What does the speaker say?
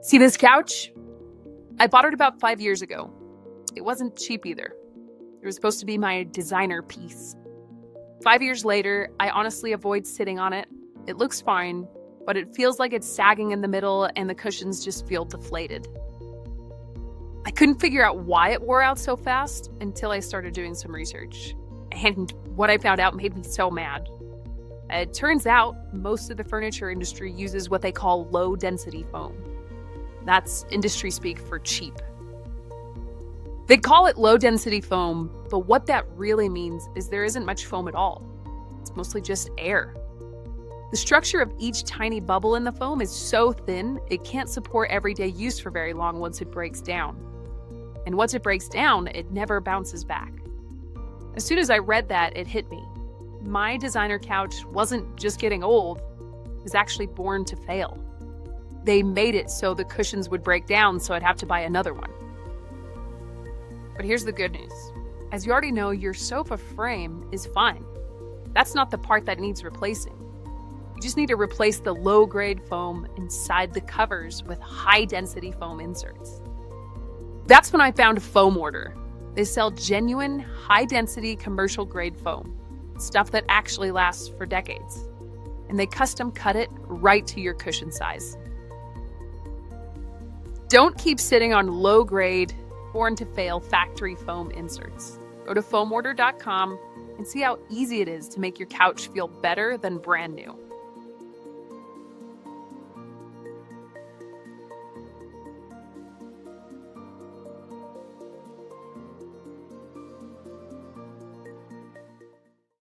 See this couch? I bought it about 5 years ago. It wasn't cheap either. It was supposed to be my designer piece. 5 years later, I honestly avoid sitting on it. It looks fine, but it feels like it's sagging in the middle and the cushions just feel deflated. I couldn't figure out why it wore out so fast until I started doing some research. And what I found out made me so mad. It turns out most of the furniture industry uses what they call low-density foam. That's industry speak for cheap. They call it low-density foam, but what that really means is there isn't much foam at all. It's mostly just air. The structure of each tiny bubble in the foam is so thin, it can't support everyday use for very long once it breaks down. And once it breaks down, it never bounces back. As soon as I read that, it hit me. My designer couch wasn't just getting old, it was actually born to fail. They made it so the cushions would break down, so I'd have to buy another one. But here's the good news. As you already know, your sofa frame is fine. That's not the part that needs replacing. You just need to replace the low-grade foam inside the covers with high-density foam inserts. That's when I found FoamOrder. They sell genuine, high-density commercial-grade foam, stuff that actually lasts for decades. And they custom cut it right to your cushion size. Don't keep sitting on low-grade, born-to-fail factory foam inserts. Go to FoamOrder.com and see how easy it is to make your couch feel better than brand new.